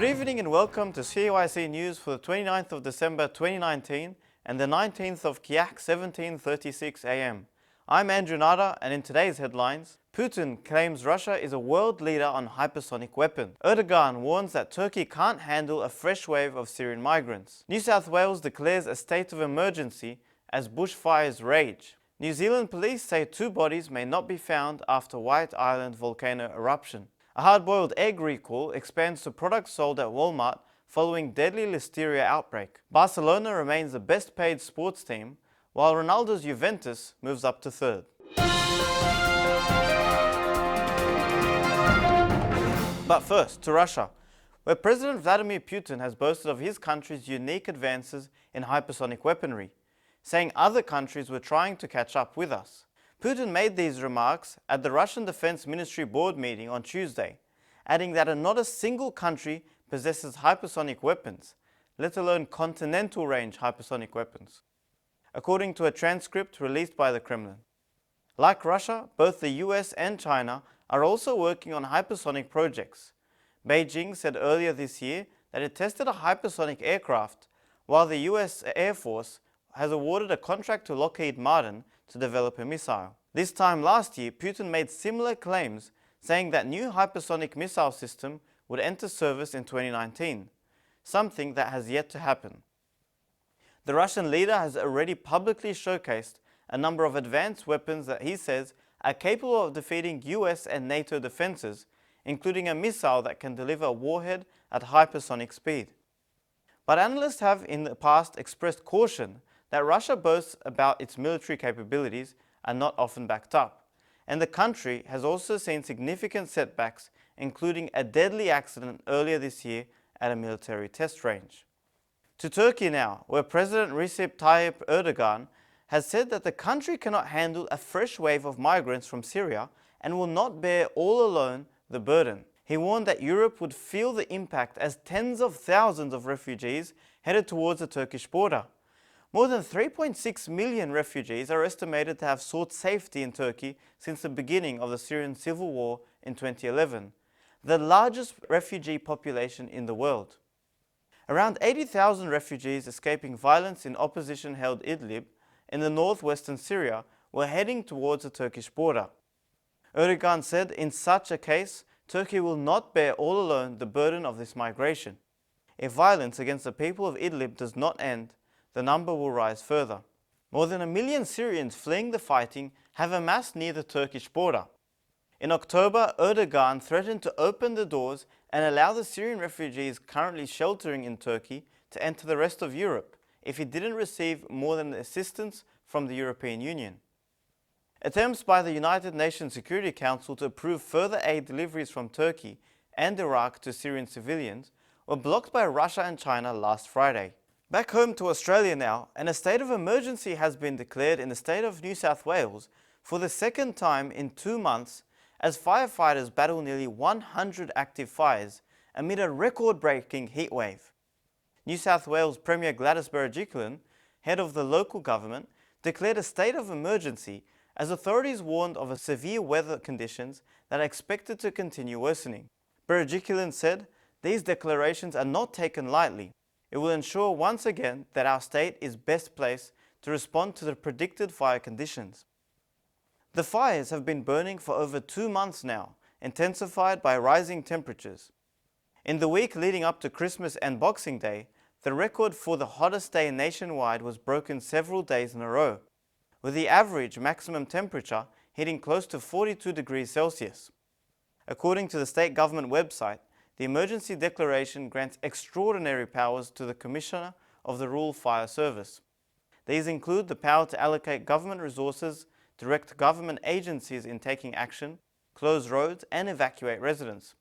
evening and welcome to CYC News for the 29th of December 2019 and the 19th of Kiak 1736 AM. I'm Andrew Nada, and in today's headlines, Putin claims Russia is a world leader on hypersonic weapons. Erdogan warns that Turkey can't handle a fresh wave of Syrian migrants. New South Wales declares a state of emergency as bushfires rage. New Zealand police say 2 bodies may not be found after White Island volcano eruption. A hard-boiled egg recall expands to products sold at Walmart following deadly listeria outbreak. Barcelona remains the best-paid sports team, while Ronaldo's Juventus moves up to 3rd. But first, to Russia, where President Vladimir Putin has boasted of his country's unique advances in hypersonic weaponry, saying other countries were trying to catch up with us. Putin made these remarks at the Russian Defense Ministry board meeting on Tuesday, adding that not a single country possesses hypersonic weapons, let alone continental-range hypersonic weapons, according to a transcript released by the Kremlin. Like Russia, both the US and China are also working on hypersonic projects. Beijing said earlier this year that it tested a hypersonic aircraft, while the US Air Force has awarded a contract to Lockheed Martin to develop a missile. This time last year, Putin made similar claims, saying that new hypersonic missile system would enter service in 2019, something that has yet to happen. The Russian leader has already publicly showcased a number of advanced weapons that he says are capable of defeating US and NATO defenses, including a missile that can deliver a warhead at hypersonic speed. But analysts have in the past expressed caution that Russia boasts about its military capabilities are not often backed up, and the country has also seen significant setbacks, including a deadly accident earlier this year at a military test range. To Turkey now, where President Recep Tayyip Erdogan has said that the country cannot handle a fresh wave of migrants from Syria and will not bear all alone the burden. He warned that Europe would feel the impact as tens of thousands of refugees headed towards the Turkish border. More than 3.6 million refugees are estimated to have sought safety in Turkey since the beginning of the Syrian civil war in 2011, the largest refugee population in the world. Around 80,000 refugees escaping violence in opposition-held Idlib in the northwestern Syria were heading towards the Turkish border. Erdogan said in such a case, Turkey will not bear all alone the burden of this migration. If violence against the people of Idlib does not end, the number will rise further. More than 1 million Syrians fleeing the fighting have amassed near the Turkish border. In October, Erdogan threatened to open the doors and allow the Syrian refugees currently sheltering in Turkey to enter the rest of Europe if he didn't receive more than assistance from the European Union. Attempts by the United Nations Security Council to approve further aid deliveries from Turkey and Iraq to Syrian civilians were blocked by Russia and China last Friday. Back home to Australia now, and a state of emergency has been declared in the state of New South Wales for the second time in 2 months as firefighters battle nearly 100 active fires amid a record-breaking heatwave. New South Wales Premier Gladys Berejiklian, head of the local government, declared a state of emergency as authorities warned of severe weather conditions that are expected to continue worsening. Berejiklian said, "These declarations are not taken lightly. It will ensure once again that our state is best placed to respond to the predicted fire conditions." The fires have been burning for over 2 months now, intensified by rising temperatures. In the week leading up to Christmas and Boxing Day, the record for the hottest day nationwide was broken several days in a row, with the average maximum temperature hitting close to 42 degrees Celsius. According to the state government website, the emergency declaration grants extraordinary powers to the Commissioner of the Rural Fire Service. These include the power to allocate government resources, direct government agencies in taking action, close roads, and evacuate residents.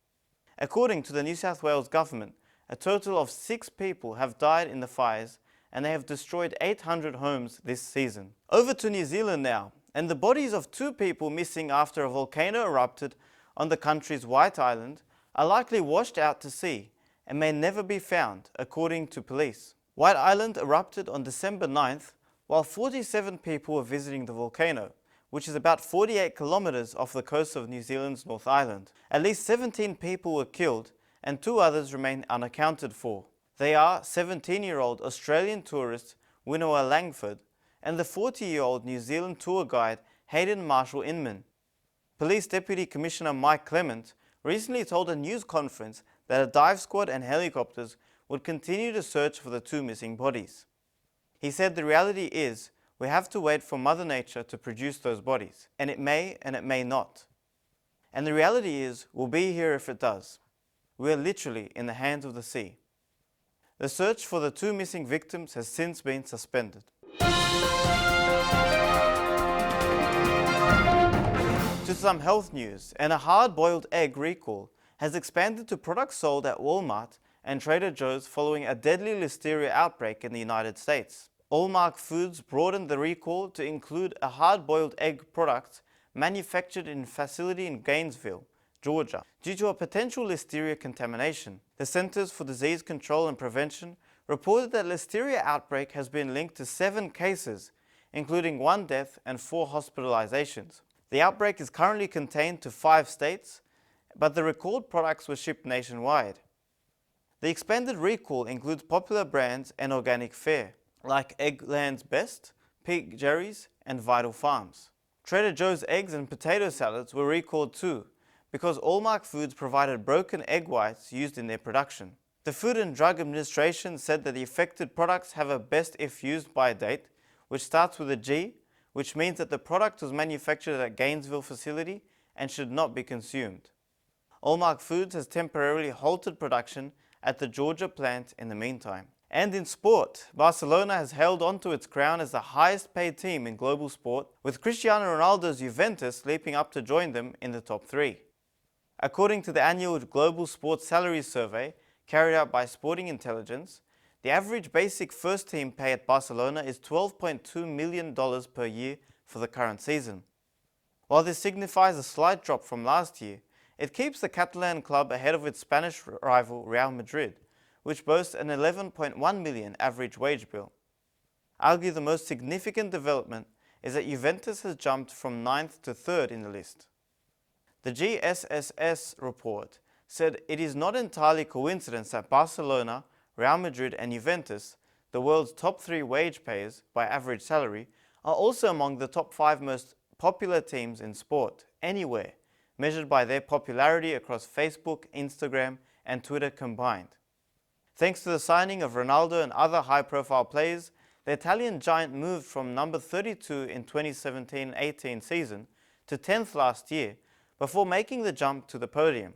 According to the New South Wales government, a total of 6 people have died in the fires, and they have destroyed 800 homes this season. Over to New Zealand now, and the bodies of 2 people missing after a volcano erupted on the country's White Island are likely washed out to sea and may never be found, according to police. White Island erupted on December 9th while 47 people were visiting the volcano, which is about 48 kilometers off the coast of New Zealand's North Island. At least 17 people were killed and 2 others remain unaccounted for. They are 17-year-old Australian tourist Winoa Langford and the 40-year-old New Zealand tour guide Hayden Marshall Inman. Police Deputy Commissioner Mike Clement recently told a news conference that a dive squad and helicopters would continue to search for the 2 missing bodies. He said the reality is we have to wait for Mother Nature to produce those bodies, and it may not. And the reality is we'll be here if it does. We are literally in the hands of the sea. The search for the 2 missing victims has since been suspended. To some health news, and a hard-boiled egg recall has expanded to products sold at Walmart and Trader Joe's following a deadly listeria outbreak in the United States. Allmark Foods broadened the recall to include a hard-boiled egg product manufactured in a facility in Gainesville, Georgia, due to a potential listeria contamination. The Centers for Disease Control and Prevention reported that listeria outbreak has been linked to 7 cases, including 1 death and 4 hospitalizations. The outbreak is currently contained to 5 states, but the recalled products were shipped nationwide. The expanded recall includes popular brands and organic fare, like Eggland's Best, Pig Jerry's, and Vital Farms. Trader Joe's eggs and potato salads were recalled too, because Allmark Foods provided broken egg whites used in their production. The Food and Drug Administration said that the affected products have a best if used by date, which starts with a G, which means that the product was manufactured at Gainesville facility and should not be consumed. Allmark Foods has temporarily halted production at the Georgia plant in the meantime. And in sport, Barcelona has held on to its crown as the highest paid team in global sport, with Cristiano Ronaldo's Juventus leaping up to join them in the top 3. According to the annual Global Sports Salaries Survey carried out by Sporting Intelligence, the average basic first team pay at Barcelona is $12.2 million per year for the current season. While this signifies a slight drop from last year, it keeps the Catalan club ahead of its Spanish rival Real Madrid, which boasts an $11.1 million average wage bill. Arguably the most significant development is that Juventus has jumped from 9th to 3rd in the list. The GSSS report said it is not entirely coincidence that Barcelona, Real Madrid and Juventus, the world's top 3 wage payers by average salary, are also among the top 5 most popular teams in sport, anywhere, measured by their popularity across Facebook, Instagram and Twitter combined. Thanks to the signing of Ronaldo and other high-profile players, the Italian giant moved from number 32 in 2017-18 season to 10th last year, before making the jump to the podium.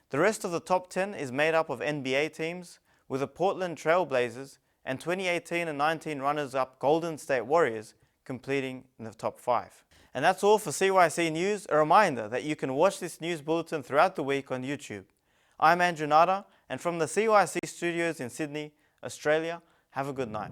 The rest of the top 10 is made up of NBA teams, with the Portland Trail Blazers and 2018 and 19 runners-up Golden State Warriors completing in the top 5. And that's all for CYC News. A reminder that you can watch this news bulletin throughout the week on YouTube. I'm Andrew Nada, and from the CYC studios in Sydney, Australia, have a good night.